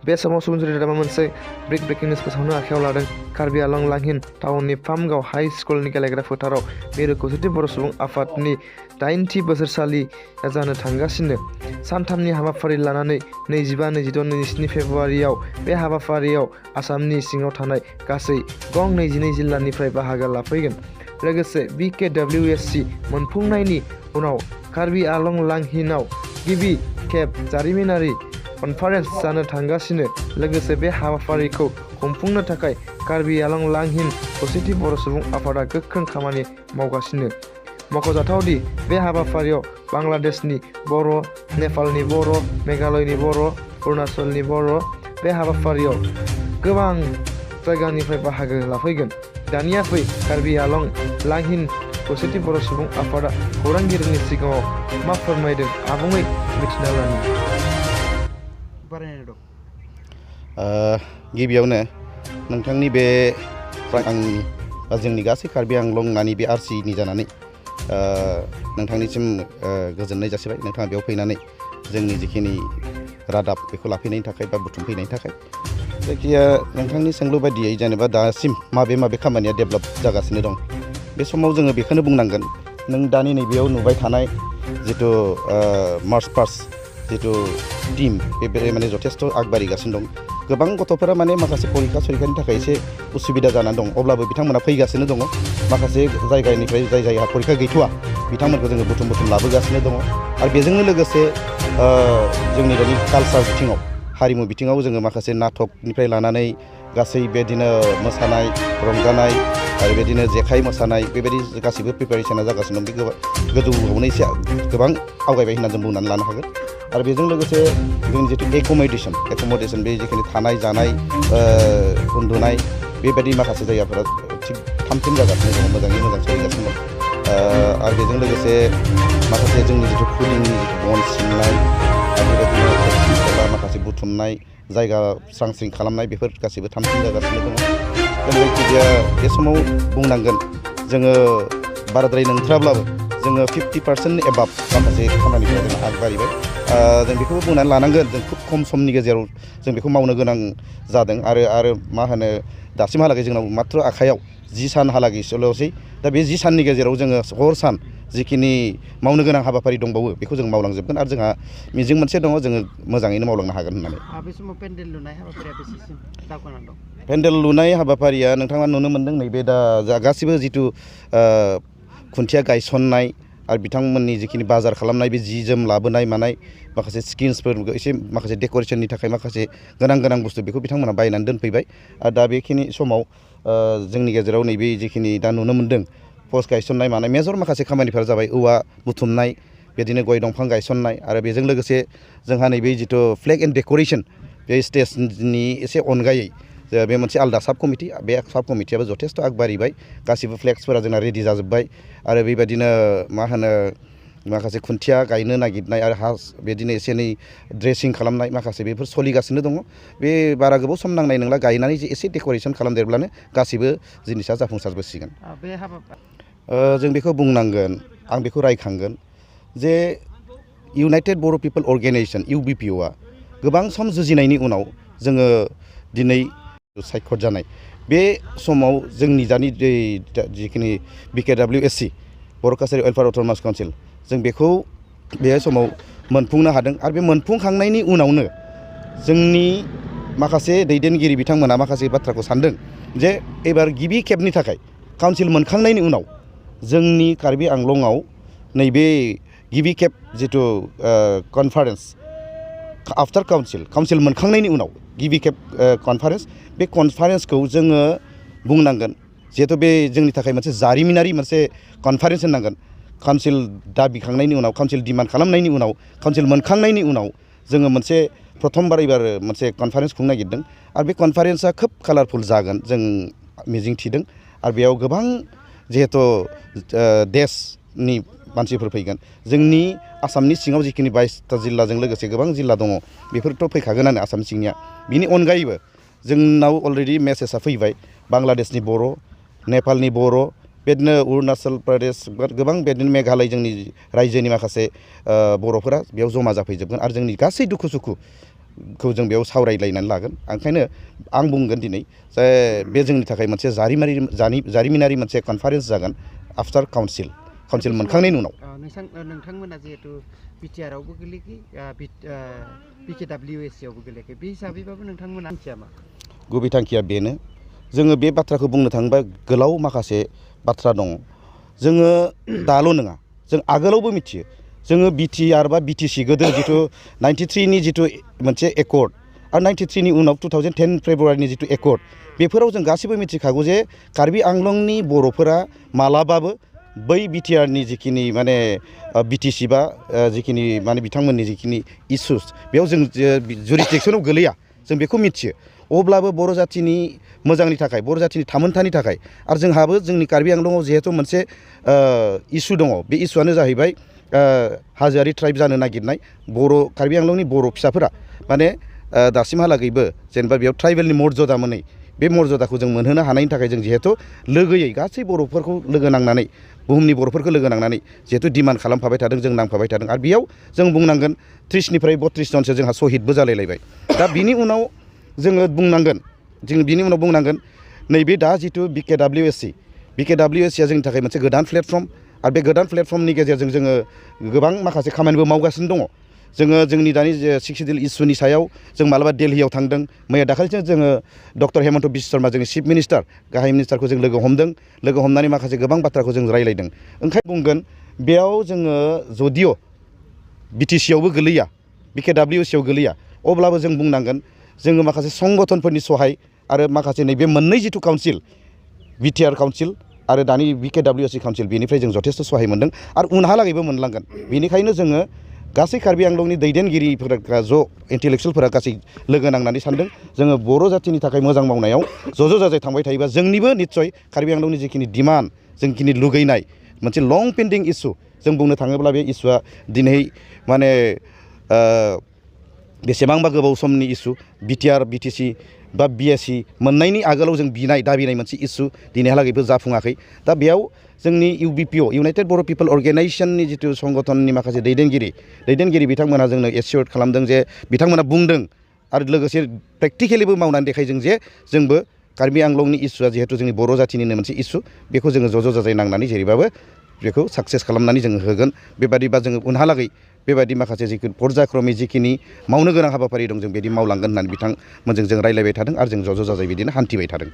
बे समाव सुबुंजों दामा मोनसे ब्रेकिं निउस फोसावनो आखायाव लादों। कार्बि आलं लांहिन टाउननि फार्मगाव हाई स्कुलनि गेलेग्रा फोथाराव मिरु खौसेथि बर' सुबुं आफादनि 80थि बोसोरसालिया जानो थांगासिनो। सानथामनि हाबाफारि लानानै 25, 26, 27 फेब्रुवारियाव बे हाबाफारियाव आसामनि सिङाव थानाय गासै गं 22 जिल्लानिफ्राय बाहागो लाफैगोन। लोगोसे BKWAC मोनफुंनायनि उनाव कार्बि आलं लांहिनाव गिबि खेब जारिमिनारि कनफारेन्स जानो थांगासिनो। लोगोसे बे हाबाफारिखौ खुंफुंनो थाखाय कार्बि आलं लांहिन खौसेथि बर' सुबुं आफादा गोख्रों खामानि मावगासिनो। मख'जाथावदि बे हाबाफारियाव बांलादेशनि बर', नेपालनि बर', मेघालयनि बर', अरुणाचलनि बर' बे हाबाफारियाव गोबां जायगानिफ्राय बाहागो लाफैगोन। दानिया फै कार्बि आलं लांहिन खौसेथि बर' सुबुं आफादा खौरांगिरिनि सिगाङाव मा फोरमायदों आबुङै मिथिना लानि। गिबियावनो नोंथांनि बे आंनि बा जोंनि गासै कार्बि आंलंनि बे आरसिनि जानानै नोंथांनिसिम गोजोननाय जासिबाय। नोंथाङा बेयाव फैनानै जोंनि जिखिनि रादाब बेखौ लाफैनायनि थाखाय बा बुथुमफैनायनि थाखाय। जायखिया नोंथांनि सोंलु बायदियै जेनेबा दासिम माबे खामानिया डेभेलप जागासिनो दं, बे समाव जोङो बेखौनो बुंनांगोन। नों दानि नैबेयाव नुबाय थानाय जिथु मार्च पास्ट जिथु टीम बे माने जथेस्थ' आगबारिगासिनो दं। गोबां गथ'फोरा माने माखासे परीक्षा सरिखानि थाखाय एसे उसुबिदा जानानै दं, अब्लाबो बिथांमोना फैगासिनो दङ। माखासे जायगानिफ्राय जायहा परीक्षा गैथ'वा बिथांमोनखौ जोङो बुथुम लाबोगासिनो दङ। आरो बेजोंनो लोगोसे जोंनि दानि कालसार बिथिङाव, हारिमु बिथिङाव जोङो माखासे नाटकनिफ्राय लानानै गासै बेदिनो मोसानाय, रंजानाय आरो बेदिनो जेखाइ मोसानाय बेबायदि गासैबो प्रिपारेसना जागासिनो दं। बे गोजौआवनो एसे गोबां आवगायबाय होनना जों बुंनानै लानो हागोन। आरो बेजों लोगोसे जोंनि जिथु एक'मडेसन बे जिखिनि थानाय जानाय उन्दुनाय बेबायदि माखासे जायगाफोरा थिग थाम-थिम जागासिनो दङ, मोजाङै मोजां सोलिगासिनो दं। आरो बेजों लोगोसे माखासे जोंनि जिथु फुलिंनि बन सिननाय आरो बेबायदिनो माखासे बुथुमनाय, जायगा स्रां-स्रिं खालामनाय बेफोर गासैबो थाम-थिम जागासिनो दङ। जायखिजाया बे समाव बुंनांगोन जोङो बाराद्राय नंथ्राब्लाबो जोङो 50% एबाब माखासे खामानिफोरा जों आगबारिबाय। जों बेखौबो बुंनानै लानांगोन, जों खुब खम समनि गेजेराव जों बेखौ मावनो गोनां जादों। आरो मा होनो दासिमहालागै जोंनाव मात्र आखायाव 10 सानहालागैसोल'सै। दा बे 10 साननि गेजेराव जोङो हर सान जिखिनि मावनो गोनां हाबाफारि दंबावो बेखौ जों मावलांजोबगोन। आरो जोंहा मिजिं मोनसे दङ, जोङो मोजाङैनो मावलांनो हागोन होननानै। बे समाव पेन्डेल लुनाय हाबाफारिया बेसेसिम दावगानानै दं? पेन्डेल लुनाय हाबाफारिया नोंथाङा नुनो मोन्दों, नैबे दा गासिबो जिथु खुन्थिया गायसननाय आरो बिथांमोननि जिखिनि बाजार खालामनाय, बे जि जोम लाबोनाय मानाय माखासे स्किम्सफोर एसे माखासे डेक'रेसननि थाखाय माखासे गोनां बुस्थु बेखौ बिथांमोना बायनानै दोनफैबाय। आरो दा बेखिनि समाव जोंनि गेजेराव नैबे जिखिनि दा नुनो मोन्दों पस्ट गायसननाय मानाय मेजर माखासे खामानिफोरा जाबाय औवा बुथुमनाय, बिदिनो गय दंफां गायसननाय। आरो बेजों लोगोसे जोंहा नैबे जिथु फ्लेग एन्ड डेक'रेसन बे स्टेजनि एसे अनगायै बे मोनसे आलादा साब कमिटि, बे साब कमिटियाबो जथेस्थ' आगबारिबाय। गासिबो फ्लेक्सफोरा जोंना रेडि जाजोब्बाय। आरो बेबायदिनो मा होनो माखासे खुन्थिया गायनो नागिरनाय आरो बिदिनो एसे एनै ड्रेसिं खालामनाय माखासे बेफोर सोलिगासिनो दङ। बे बारा गोबाव सम नांनाय नंला, गायनानै जे एसे डेक'रेसन खालामदेरब्लानो गासिबो जिनिसा जाफुंसारबोसिगोन। बे हाबाफारि जों बेखौ बुंनांगोन, आं बेखौ रायखांगोन जे इउनाइटेड बर' पिपल अर्गेनाइजेसन UBPOआ गोबां सम जुजिनायनि उनाव जोङो दिनै सायख'थ जानाय बे समाव जोंनि दानि जिखिनि BKWAC बर' कालचारेल वेलफेयार अट'नमास काउन्सिल जों बेखौ बे समाव मोनफुंनो हादों। आरो बे मोनफुंखांनायनि उनावनो जोंनि माखासे दैदेनगिरि बिथांमोना माखासे बाथ्राखौ सानदों जे एबार गिबि खेबनि थाखाय काउन्सिल मोनखांनायनि उनाव जोंनि कार्बि आंलंआव नैबे गिबि खेब जिथु कनफारेन्स आफ्टार काउन्सिल मोनखांनायनि उनाव गिबि खेब कनफारेन्स, बे कनफारेन्सखौ जोङो बुंनांगोन जिहेतु बे जोंनि थाखाय मोनसे जारिमिनारि मोनसे कनफारेन्स होननांगोन। काउन्सिल दाबिखांनायनि उनाव, काउन्सिल डिमान्ड खालामनायनि उनाव, काउन्सिल मोनखांनायनि उनाव जोङो मोनसे प्रथमबार एबार मोनसे कनफारेन्स खुंनो नागिरदों। आरो बे कनफारेन्सआ खोब कालारफुल जागोन जों मिजिं थिदों। आरो बेयाव गोबां जिहेतु देशनि मानसिफोर फैगोन, जोंनि आसामनि सिङाव जिखिनि 22टा जिल्लाजों लोगोसे गोबां जिल्ला दङ बेफोरथ' फैखागोनानो आसाम सिंनिया। बिनि अनगायैबो जोंनाव अलरेडि मेसेजआ फैबाय बांलादेशनि बर', नेपालनि बर', बेदिनो अरुणाचल प्रदेश गोबां बेदिनो मेघालय जोंनि रायजोनि माखासे बर'फोरा बेयाव जमा जाफैजोबगोन। आरो जोंनि गासै दुखु सुखु खौ जों बेयाव सावरायलायनानै लागोन ओंखायनो आं बुंगोन दिनै जे बे जोंनि थाखाय मोनसे जारिमिनारि मोनसे कनफारेन्स जागोन आफ्टार काउन्सिल मोनखांनायनि उनाव नोंथांमोना जिहेतु बिटिआरआवबो गोलैयाखै BKWAC आवबो गोलैयाखै बे हिसाबैबाबो नोंथांमोना मिथिया मा गुबै थांखिया बेनो जोङो बे बाथ्राखौ बुंनो थाङोबा गोलाव माखासे बाथ्रा दङ जोङो दाल' नङा जों आगोलावबो मिथियो जोङो बिटिआर बा बिटिसि गोदो जिथु 93 नि जिथु मोनसे एकर्ड आरो 93 नि उनाव 2010 फेब्रुवारिनि जिथु एकर्ड बेफोराव जों गासैबो मिथिखागौ जे कार्बि आंलंनि बर'फोरा मालाबाबो बै बिटिआरनि जिखिनि माने बिटिसि बा जिखिनि माने बिथांमोननि जिखिनि इसुस बेयाव जों जुरिसडिक्सनाव गोलैया जों बेखौ मिथियो अब्लाबो बर' जाथिनि मोजांनि थाखाय बर' जाथिनि थामोनथानि थाखाय आरो जोंहाबो जोंनि कार्बि आंलंआव जिहेतु मोनसे इसु दङ बे इसुआनो जाहैबाय हाजोआरि ट्राइब जानो नागिरनाय बर' कार्बि आंलंनि बर' फिसाफोरा माने दासिमहालागैबो जेनेबा बेयाव ट्राइबेलनि मर्यादा मोनै बे मर्यादाखौ जों मोनहोनो हानायनि थाखाय जों जिहेतु लोगोयै गासै बर'फोरखौ लोगो नांनानै बुहुमनि बर'फोरखौ लोगो नांनानै जिहेतु डिमान्ड खालामफाबाय थादों जों नांफाबाय थादों आरो बेयाव जों बुंनांगोन 30 निफ्राय 32 जनसो जोंहा सहिदबो जालायलायबाय दा बिनि उनाव जोङो बुंनांगोन नैबे दा जिथु BKWAC आ जोंनि थाखाय मोनसे गोदान प्लेटफर्म आरो बे गोदान प्लेटफर्मनि गेजेरजों जोङो गोबां माखासे खामानिबो मावगासिनो दङ जोङो जोंनि दानि 60 इस्युनि सायाव जों मालाबा दिल्लीयाव थांदों मैया दाखालिसो जोङो डक्टर हेमन्त बिश्व शर्मा जोंनि चिफ मिनिस्टार गाहाय मिनिस्टारखौ जों लोगो हमनानै माखासे गोबां बाथ्राखौ जों रायलायदों ओंखायनो बुंगोन बेयाव जोङो जदिअ BTC आवबो गोलैया BKWAC आव गोलैया अब्लाबो जों बुंनांगोन जोङो माखासे संगठनफोरनि सहाय आरो माखासे नैबे मोननै जिथु काउन्सिल बिटिआर काउन्सिल आरो दानि BKWAC काउन्सिल बेनिफ्राय जों जथेस्थ सहाय मोनदों आरो उनहालागैबो मोनलांगोन बेनिखायनो जोङो गासै कार्बि आंलंनि दैदेनगिरिफोरा इन्टेलेक्सुयेलफोरा गासै लोगो नांनानै सानदों जोङो बर' जाथिनि थाखाय मोजां मावनायाव ज' जाजाय थांबाय थायोबा जोंनिबो निस्सय कार्बि आंलंनि जिखिनि डिमान्ड जोंखिनि लुगैनाय मोनसे लं पेन्डिं इस्यु जों बुंनो थाङोब्ला बे इस्युआ दिनै माने बेसेबांबा गोबाव समनि इस्यु बिटिआर BTC बा BSc मोननायनि आगोलाव जों दाबिनाय मोनसे इस्यु दिनैहालागैबो जाफुङाखै दा बेयाव जोंनि UBPO इउनाइटेड बर' पिपल अर्गेनाइजेसननि जिथु संगठननि माखासे दैदेनगिरि बिथांमोना जोंनो एसियर्ड खालामदों जे बिथांमोना बुंदों आरो लोगोसे प्रेक्टिकेलिबो मावनानै देखायदों जे जोंबो कार्बि आंलंनि इस्युआ जिहेतु जोंनि बर' जाथिनिनो मोनसे इस्यु बेखौ जोङो ज' जाजाय नांनानै जेरैबाबो बेखौ साक्सेस खालामनानै जोङो होगोन बेबादिबा जोङो उनहालागै बेबायदि माखासे जिखिनि पर्यायक्रमै जिखिनि मावनो गोनां हाबाफारि दं जों बिदि मावलांगोन होननानै बिथांमोनजों जों रायलायबाय थादों आरो जों ज' जाजाय बिदिनो हान्थिबाय थादों